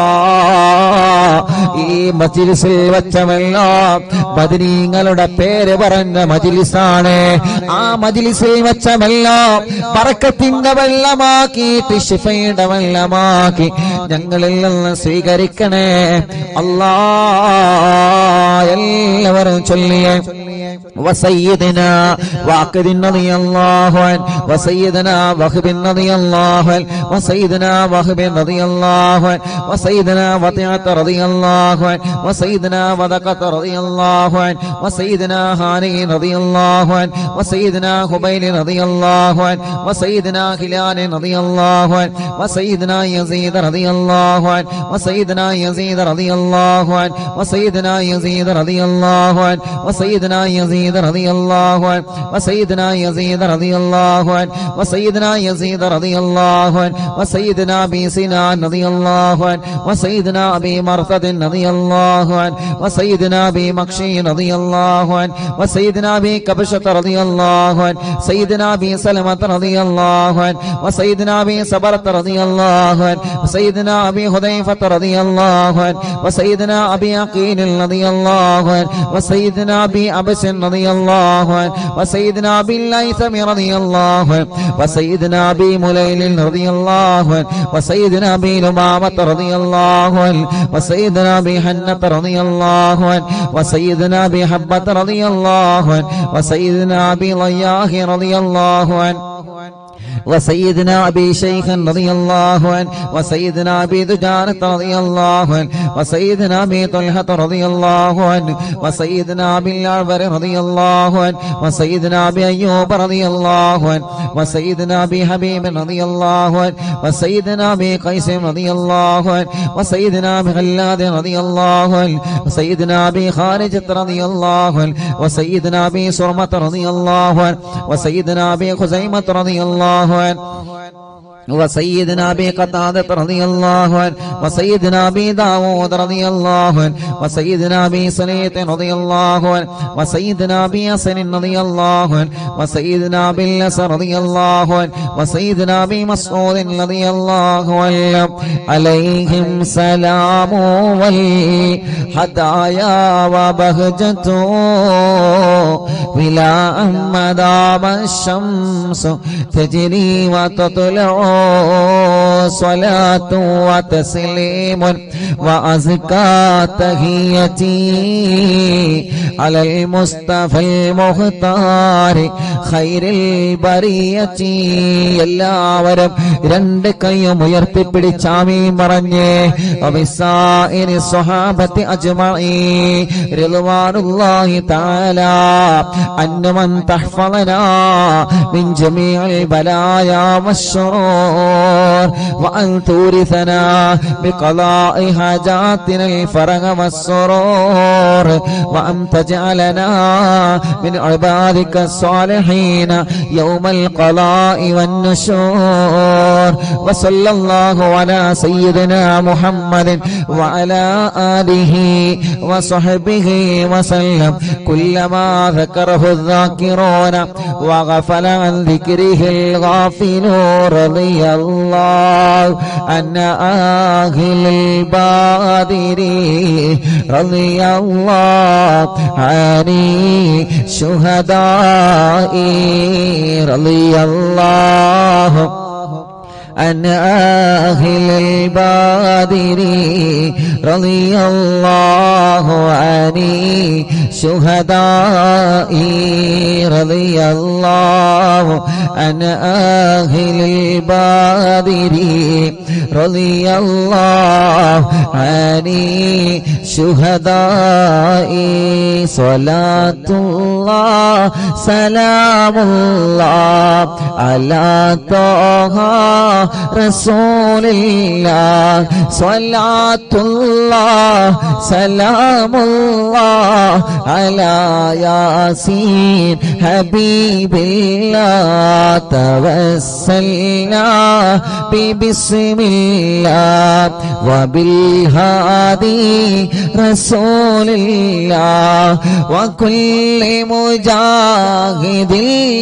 Speaker 1: ഈ മജ്ലിസിൽ വെച്ചമെല്ലാം ബദരീങ്ങളുടെ പേര് പറഞ്ഞ മജ്ലിസാണ്. ആ മജ്ലിസിൽ വെച്ചമെല്ലാം ബർക്കത്തിന്റെ വെള്ളമാക്കിയിട്ട് ശിഫയുടെ വെള്ളമാക്കി ഞങ്ങളിൽ നിന്ന് സ്വീകരിക്കണേ അല്ലാഹ്. എല്ലാവരും ചൊല്ലിയേ وسيدنا واقد رضي الله عنه وسيدنا وهب رضي الله عنه وسيدنا وهب رضي الله عنه وسيدنا وطيعة رضي الله عنه وسيدنا وذقة رضي الله عنه وسيدنا هاني رضي الله عنه وسيدنا خبيل رضي الله عنه وسيدنا هلال رضي الله عنه وسيدنا يزيد رضي الله عنه وسيدنا يزيد رضي الله عنه وسيدنا يزيد رضي الله عنه وسيدنا يزيد رضي الله عنه وسيدنا يزيد رضي الله عنه وسيدنا يزيد رضي الله عنه وسيدنا ابي سنان رضي الله عنه وسيدنا ابي مرثد رضي الله عنه وسيدنا ابي مكشي رضي الله عنه وسيدنا ابي كبشة رضي الله عنه سيدنا ابي سلمة رضي الله عنه وسيدنا ابي صبرة رضي الله عنه وسيدنا ابي حذيفة رضي الله عنه وسيدنا ابي عقيل رضي الله عنه وسيدنا ابي عبس رضي الله عنه وسيدنا ابي الليثم رضي الله عنه وسيدنا ابي مليل رضي الله عنه وسيدنا ابي لمامة رضي الله عنه وسيدنا ابي حنة رضي الله عنه وسيدنا ابي حبة رضي الله عنه وسيدنا ابي ضياح رضي الله عنه وسيدنا ابي شيخ رضي الله عنه وسيدنا ابي دجانة رضي الله عنه وسيدنا ابي طلحة رضي الله عنه وسيدنا ابي العبر رضي الله عنه وسيدنا ابي ايوب رضي الله عنه وسيدنا ابي حبيب رضي الله عنه وسيدنا ابي قيس رضي الله عنه وسيدنا ابي خلاد رضي الله عنه وسيدنا ابي خارجة رضي الله عنه وسيدنا ابي سرمة رضي الله عنه وسيدنا ابي خزيمة رضي الله عنه وسيدنا أبي قتادة رضي الله عنه وسيدنا أبي داود رضي الله عنه وسيدنا أبي سليط رضي الله عنه وسيدنا أبي حسن رضي الله عنه وسيدنا أبي الأسر رضي الله عنه وسيدنا أبي مسعود رضي الله عنه عليهم سلام والهدايا وبهجته ولا مدام الشمس تجري وتطلع صلاة وتسليم وأزكى تحيتي على المصطفى المختار خير البرية എല്ലാവരും രണ്ട് കൈയും ഉയർത്തിപ്പിടിച്ച് ആമീൻ പറഞ്ഞേ വബിസായിരി സ്വഹാബത്തി അജ്മഈൻ റിദ്വാനുല്ലാഹി തആല അന്നമൻ തഹ്ഫളനാ മിൻ ജമീഇൽ ബലായാ വശ്ശുറൂർ വഅൻ തൂരിസനാ ബിഖളാഇ ഹാജാതിന الفرج والسرور وأن تجعلنا من عبادك الصالحين يوم القضاء والنشور وصلى الله على سيدنا محمد وعلى آله وصحبه وسلم كلما ذكره الذاكرون وغفل عن ذكره الغافلون رضي الله عن أهل البادر رضي الله عن شهدائي رضي الله عن أهل البادر رضي الله عن شهدائي رضي الله عن أهل البادر رضي الله عن شهدائي صلاة الله سلام الله على طه رسول الله صلاة الله سلام الله على ياسين حبيب الله توسلنا ببسم الله وبالهادي رسول الله وكل مجاهد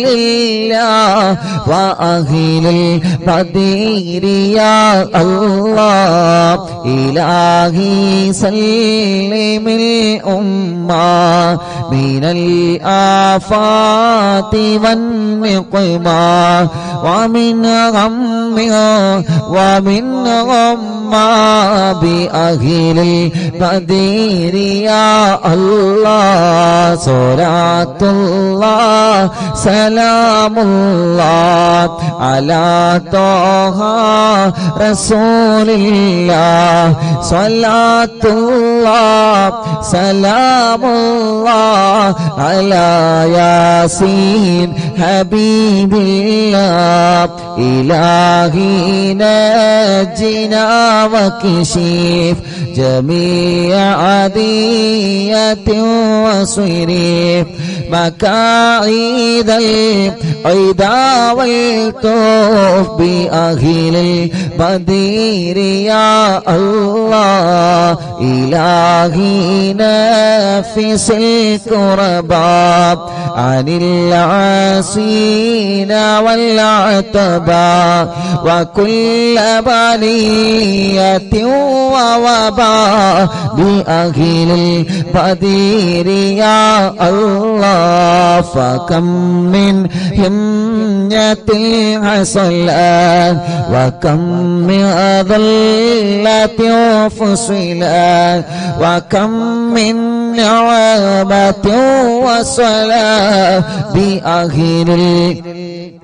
Speaker 1: لله وأهل البدير يا الله إلهي سلم الأمة من الآفات والنقمة ومن غمها ومن غمّا بأهل البدير يا الله صلاة الله سلام الله على طه رسول الله صلاة الله سلام الله على ياسين حبيب الله إلهي نجنا وكشف جميع عادية وصريف مكايد العدا والطوف بأهل البدير يا الله إلهي نفس الكرباب عن العاصين والعتباء وكل بلية ووباء بأهل البدير يا الله فكم من همية حصلت وكم من ذلة فصلت وكم من نعمة وصلاة بأهل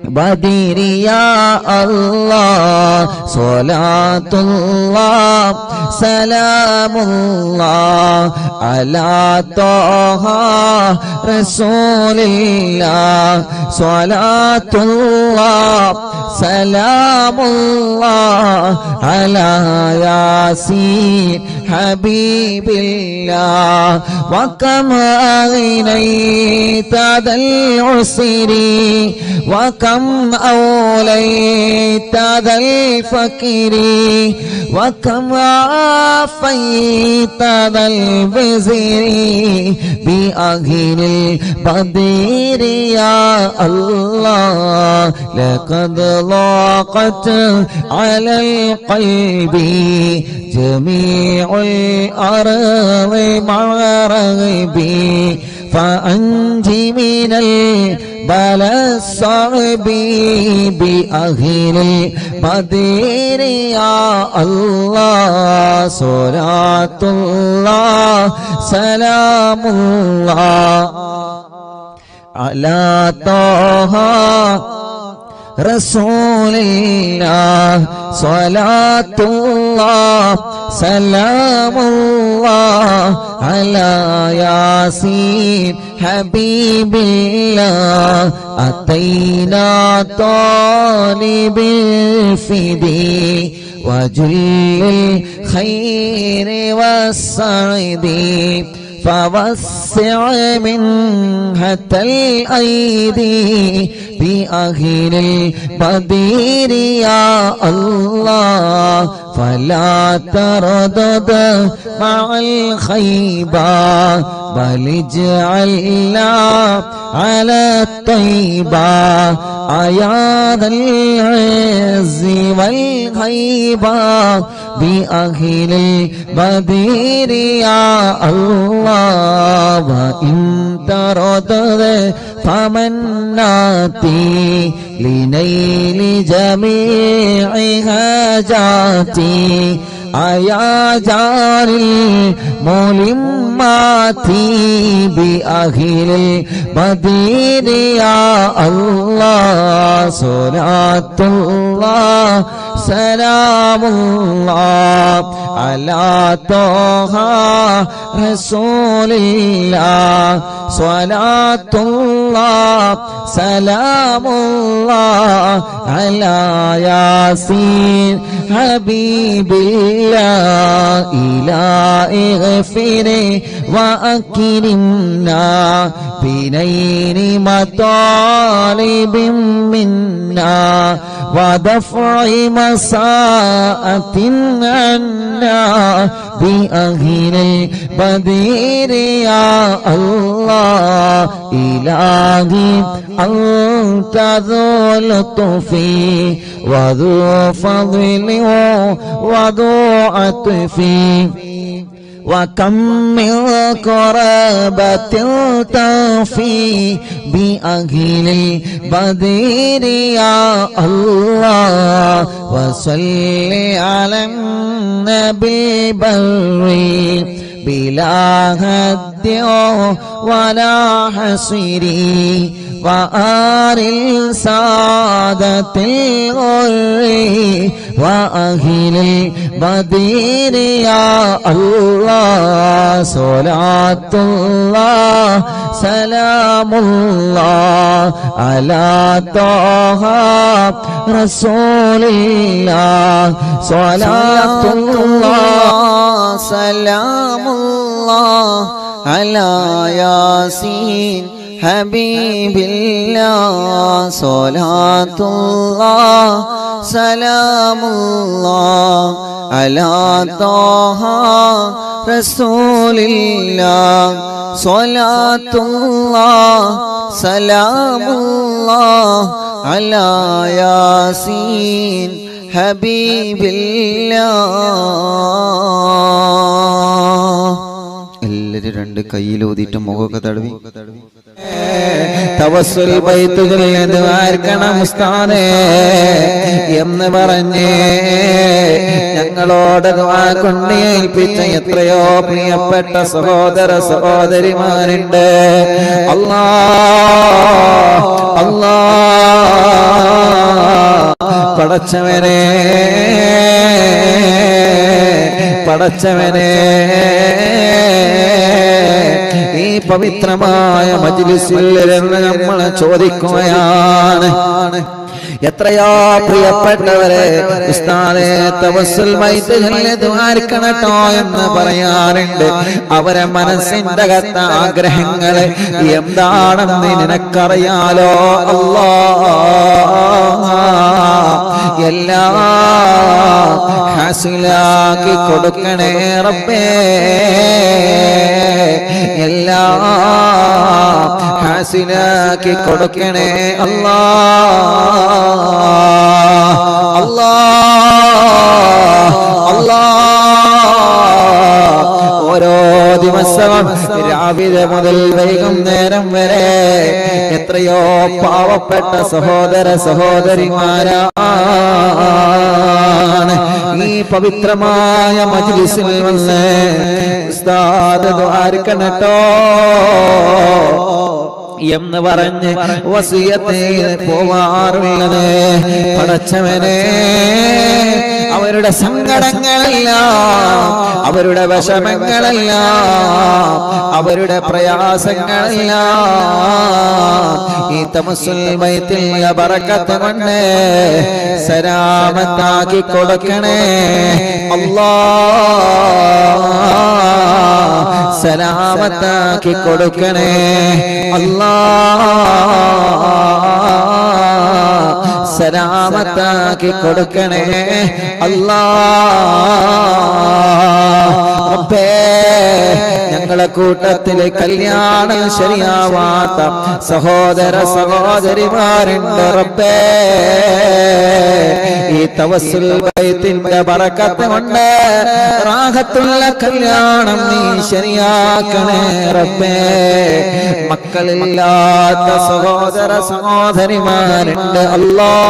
Speaker 1: البدير يا الله صلاة الله سلام الله على طه رسول الله صلاة الله سلام الله على ياسين حبيب الله وكم أغنيت ذا العسر وكم أوليت ذا الفقر وكم عافيت ذا البزر بأهل البدر يا الله لقد ضاقت على القلب جميع الأرض مع رغبي فأنج من البلاء الصعب بأهل البدر يا الله صلاة الله سلام الله على طه رسول الله صلاة الله سلام الله على ياسين حبيب الله أتينا طالب الفدي وجل الخير والسعد فوسع منها الأيدي بأهل البدر يا الله فلا تردد مع الخيبة بل اجعلنا على الطيبة أيا ذا العز والهيبة بأهل البدر يا الله وإن تردد فمناتي لنيل جميع حاجاتي أيا جار الملمات بأهل البدر يا الله صلاة الله سلام الله على طه رسول الله صلاة الله سلام الله على ياسين حبيب الله إلهي اغفر وأكرمنا بنيل مطالب منا ودفع مساءة عنا بأهل البدر يا الله إلهي أنت ذو لطف وذو فضل وذو عطف وكم من قرابة تنفي بأهل البدر يا الله وصل على النبي بري بلا هد ولا حصر وآل السادة الغر وأهل البدر يا الله صلاة الله سلام الله على طه رسول الله صلاة الله سلام الله على ياسين حبيب الله صلاة الله سلام الله على طه رسول الله صلاة الله سلام الله على ياسين حبيب الله. എല്ലാവരും രണ്ട് കയ്യിലൂതിയിട്ട് മുഖമൊക്കെ തടവി തവസ്സുൽ ബൈത്തുകളിൽ ദ്വാർക്കണം ഉസ്താദേ എന്ന് പറഞ്ഞ് ഞങ്ങളോട് ദുആ കൊണ്ട് ഏൽപ്പിച്ച എത്രയോ പ്രിയപ്പെട്ട സഹോദര സഹോദരിമാരുണ്ട്. അല്ലാഹ് അല്ലാഹ് പടച്ചവനെ ഈ പവിത്രമായ മജ്ലിസിൽ നമ്മൾ ചോദിക്കുകയാണ്, എത്രയോ പ്രിയപ്പെട്ടവരെ ഉസ്താദേ തവസ്സുൽ മൈത്ത് ദുആർക്കണട്ടോ എന്ന് പറയാറുണ്ട്. അവരെ മനസ്സിന്റെ അകത്ത ആഗ്രഹങ്ങൾ എന്താണെന്ന് നിനക്കറിയാലോ അല്ലാഹ്. എല്ലാം ഹാസിലാക്കി കൊടുക്കണേ റബ്ബേ, എല്ലാം ഹാസിലാക്കി കൊടുക്കണേ അല്ലാഹ്. ഓരോ ദിവസവും രാവിലെ മുതൽ വൈകുന്നേരം വരെ എത്രയോ പാവപ്പെട്ട സഹോദര സഹോദരിമാരാണ് ഈ പവിത്രമായ മജ്ലിസിൽ വന്ന് ഉസ്താദ് ദുആർക്കണട്ടോ എന്ന് പറഞ്ഞ് വസിയത്തെ പോവാറുള്ളത്. പടച്ചവനെ, അവരുടെ സങ്കടങ്ങളെല്ലാം, അവരുടെ വിഷമങ്ങളെല്ലാം, അവരുടെ പ്രയാസങ്ങളെല്ലാം ഈ തമസ്സുൽ മൈത്തിൽ ബറക്കത്ത് കൊണ്ട് സലാമത്താക്കി കൊടുക്കണേ അല്ലാഹ്. സലാമത്താക്കി കൊടുക്കണേ അല്ലാഹ്. സലാമത്താക്കി കൊടുക്കണേ അല്ലാഹ്. റബ്ബേ, ഞങ്ങളെ കൂട്ടത്തില് കല്യാണം ശരിയാവാത്ത സഹോദര സഹോദരിമാരുണ്ട് റബ്ബേ. ഈ തവസ്സുൽ ബൈത്തിന്റെ ബറക്കത്ത് കൊണ്ട് റാഹത്തുള്ള കല്യാണം നീ ശരിയാക്കണേ റബ്ബേ. മക്കളില്ലാത്ത സഹോദര സഹോദരിമാരുണ്ട് അല്ലാഹ്.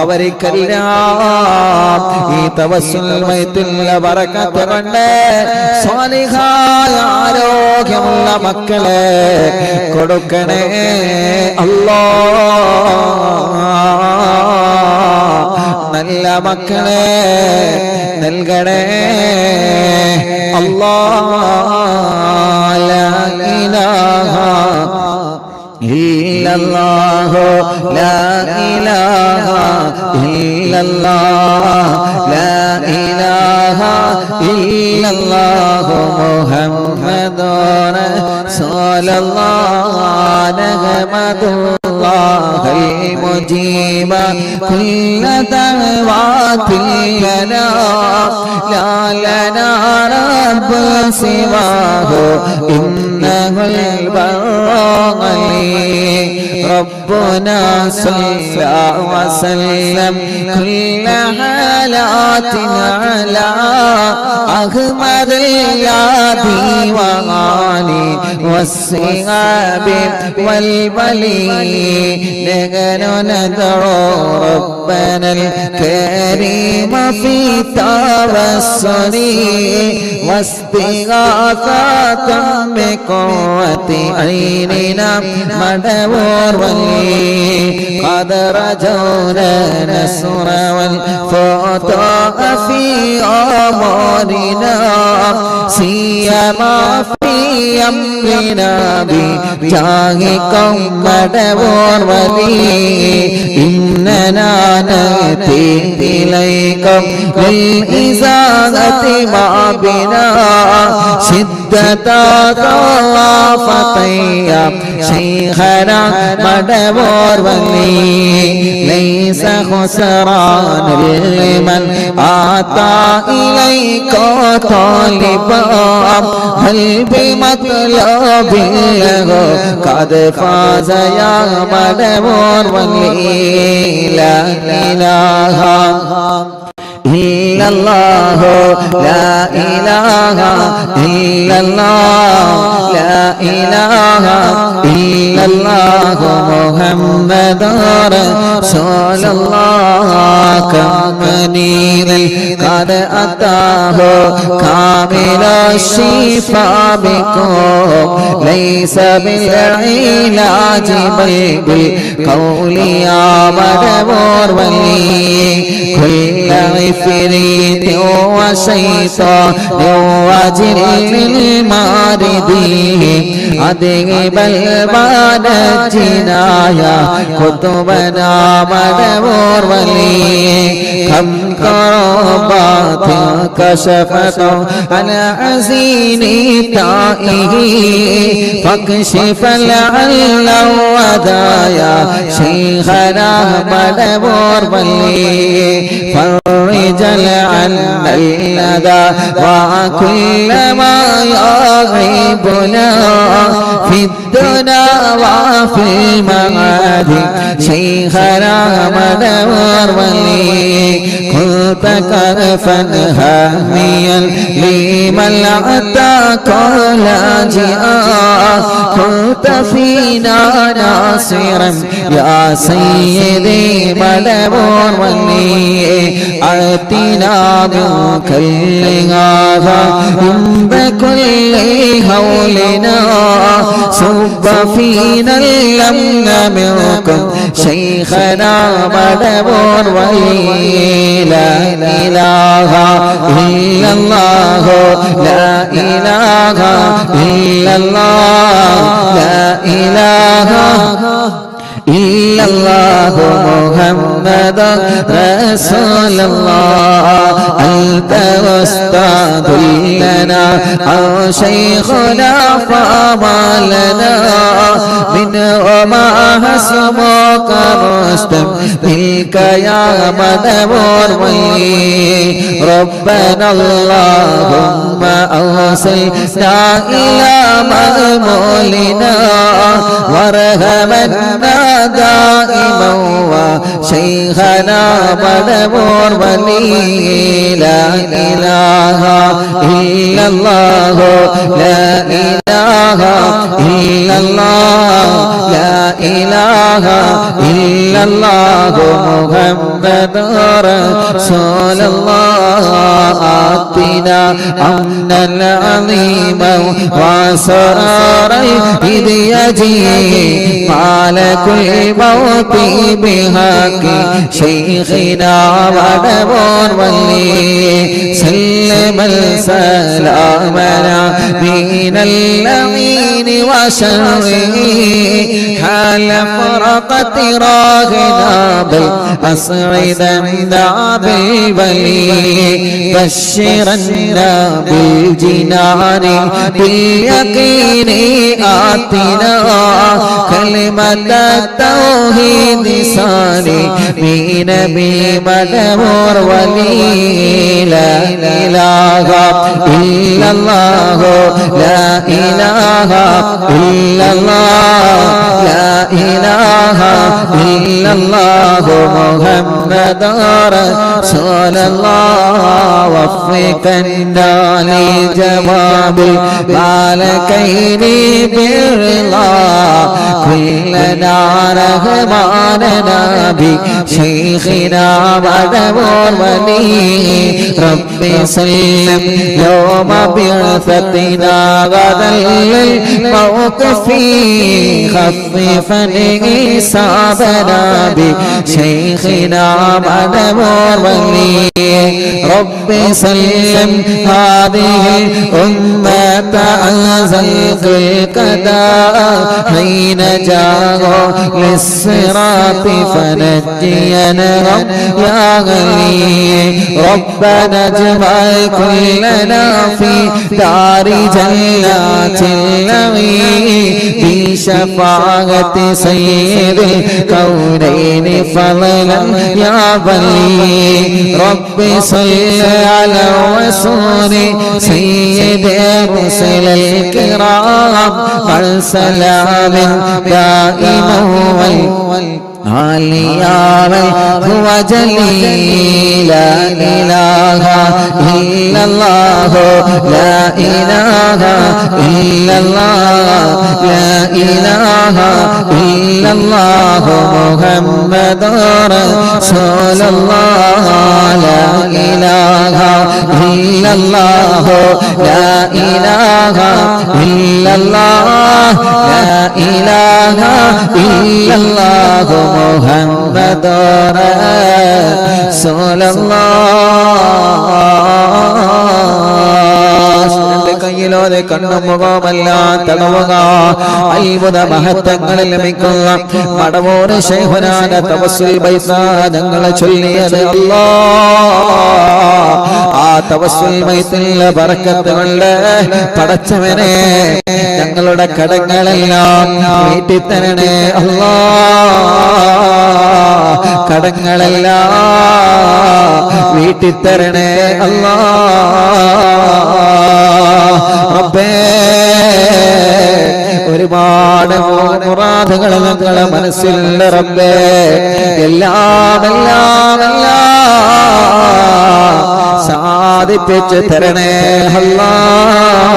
Speaker 1: അവർക്കെല്ലാം ഈ തവസ്സുൽ ബൈത്തിന്റെ ബറക്കത്ത് കൊണ്ട് സ്വാലിഹായ ആരോഗ്യമുള്ള മക്കളെ കൊടുക്കണേ അല്ലാഹ്. നല്ല മക്കളെ നൽകണേ അല്ലാഹ്. ലാ ഇലാഹ ഇല്ലല്ലാഹു ലാ ഇലാഹ ഇല്ലല്ലാഹ് ലാ ഇലാഹ ഇല്ലല്ലാഹു മുഹമ്മദുർ റസൂലുള്ളാഹ് നഹ്മദുല്ലാഹൽ മുജീബ കുല്ല ദഅവാതിൻ ലനാ ലാ ലനാ റബ്ബു സിവാഹു ഇന്നഹുൽ ബർറ ربنا صلى وسلم كل حالاتنا على أحمد اليادي وغالي والصحاب والولي نحن ندعو ربنا الكريم في توسل واستغاثة بقوة عيننا مدور ولي قد رجونا نصر والفتح في أمورنا سيما في أمرنا بجاهكم مدور ولي إننا نأتي إليكم للإزالة ما بنا شدة ضعفتي شيخنا مدبور ولي ليس خسران لمن أتى إليك طالبا هل بمطلب له قد فاز يا مدبور ولي لا إله إلا الله لا إله إلا الله لا إله إلا الله محمد رسول الله
Speaker 2: كم منير قد أتاه كامل الشفاء بكم ليس بالعلاج بل بالقول يا مدبور ولي كل عفريت وشيطان وجن الماردين أذهب البان الجنايا كتبنا مدبور ولي كم كربات كشفت عن عزين تائه فاكشف لعل ودايا شيخنا مدبور ولي فرج عنا الأذى وكل ما يغيبنا في الدنيا وفي المعاد شيخنا مدبور ولي كنت كرفا هاميا لمن أتاك لاجئا كنت فينا ناصرا يا سيدي مدبور ولي آتنا منك الغاثة بكل هولنا صب فينا الأمن منكم شيخنا مدبور ولي لا إله إلا الله لا إله إلا الله لا إله إلا الله محمد رسول الله أنت أستاذ لنا أو شيخنا فما لنا من وما حسبك رستم تلك يا مدبور ولي ربنا اللهم أوصلنا إلى مأمولنا وارحمنا دائما وشيخنا مدبور ولي لا إله إلا الله لا إله إلا الله لا إله إلا الله محمد رسول الله آتنا أمنا عظيما وسرارا إذ يجيء مالك الموت بحق شيخنا مدبور ولي سلم السلامنا من اللعين وشره حال فرقت راغنا بالأصعدنا بالبلي بشرنا بالجنان باليقين آتنا كلمة التوحيد صالي من بمدبور ولي لا إله إلا الله لا إله إلا الله لا إله إلا الله محمد رسول الله وفقنا لجواب الملكين بالرضا كلنا رحماننا بشيخنا مدبور ولي ربي سلم يوم بعثتنا غدا للموقف خففا حسابنا بشيخنا مدبور ولي ربي سلم هذه الأمة أنزلت القضاء حين جاءوا للصراط فنجينا يا غني ربنا اجمع كلنا في دار جنات النعيم بشفاعة سيد الكونين فضلا يا بلي ربي صل على الرسول سيد الرسل الكرام والسلام دائما ആലിയാവൽ ഹുവ ജലീല ഇലാഹ ഇല്ലല്ലാഹു ലാ ഇലാഹ ഇല്ലല്ലാഹ് ലാ ഇലാഹ ഇല്ലല്ലാഹു മുഹമ്മദുർ റസൂലുള്ളാഹ് ലാ ഇലാഹ ഇല്ലല്ലാഹു ലാ ഇലാഹ ഇല്ലല്ലാഹ് ലാ ഇലാഹ ഇല്ലല്ലാഹു മുഹമ്മദുർ റസൂലുള്ളാഹ് കയ്യിലോതെ കണ്ണും മുഖമെല്ലാം തടവുക അത്ഭുത മഹത്വങ്ങളിൽ ലഭിക്കുന്ന മടവൂർ ശൈഖുനാന്റെ തവസ്സുൽ ബൈത്ത് ഞങ്ങൾ ചൊല്ലിയത് അല്ലാഹ് ആ തവസ്സുൽ ബൈത്തിലെ ബറക്കത്ത് കൊണ്ട് പടച്ചവനെ ഞങ്ങളുടെ കടങ്ങളെല്ലാം വീട്ടിത്തരണേ അല്ലാഹ് കടങ്ങളെല്ലാം വീട്ടിത്തരണേ അല്ലാഹ് റബ്ബേ ഒരുപാട് മുറാദുകൾ ഞങ്ങളെ മനസ്സിൽ റബ്ബേ എല്ലാം സാധിപ്പിച്ചു തരണേ അല്ലാഹ്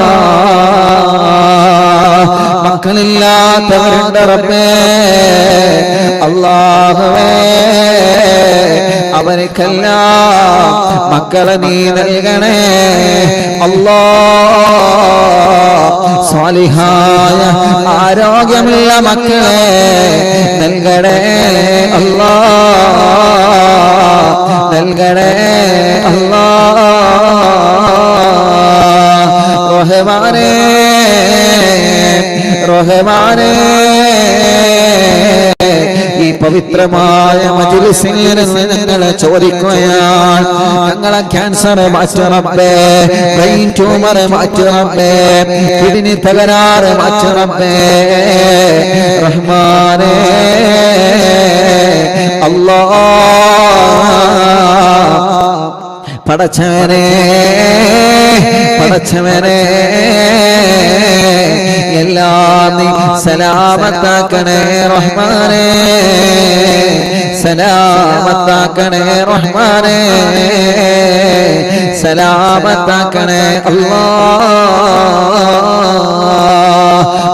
Speaker 2: മക്കളില്ലാത്തവരുണ്ട് റബ്ബേ അല്ലാഹുവേ അവർക്കെല്ലാം മക്കളെ നീ നൽകണേ അല്ലാഹ് സ്വാലിഹായ ആരോഗ്യമുള്ള മക്കളെ നൽകണേ അല്ലാഹ് നൽകണേ അല്ലാഹ് റഹ്മാനേ റഹ്മാനേ ഈ പവിത്രമായ മജ്‌ലിസിൽ നിന്ന് ഞങ്ങളെ ചോദിക്കുകയാണ് ഞങ്ങളെ ക്യാൻസർ മാറ്റി റബ്ബേ ബ്രെയിൻ ട്യൂമർ മാറ്റി റബ്ബേ കിഡ്നി തകരാറ് മാറ്റി റബ്ബേ റഹ്മാനേ അല്ലാഹ് പടച്ചവനെ പടച്ചവനെ എല്ലാം നീ സലാമത്താക്കണേ റഹ്മാനേ സലാമത്താക്കണേ റഹ്മാനേ സലാമത്താക്കണേ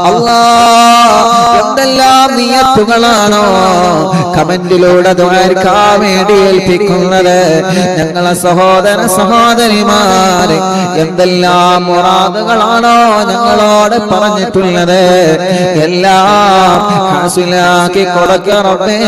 Speaker 2: അല്ലാഹ് എന്തെല്ലാം നിയത്തുകളാണോ കമന്റിലൂടെ ദുആർക്കാൻ വേണ്ടി ഏൽപ്പിക്കുന്നത് ഞങ്ങളെ സഹോദര സഹോദരിമാരെ എന്തെല്ലാം മുറാദുകളാണോ ഞങ്ങളോട് പറഞ്ഞിട്ടുള്ളത് എല്ലാം ഹാസിലാക്കി കൊടുക്ക റബ്ബേ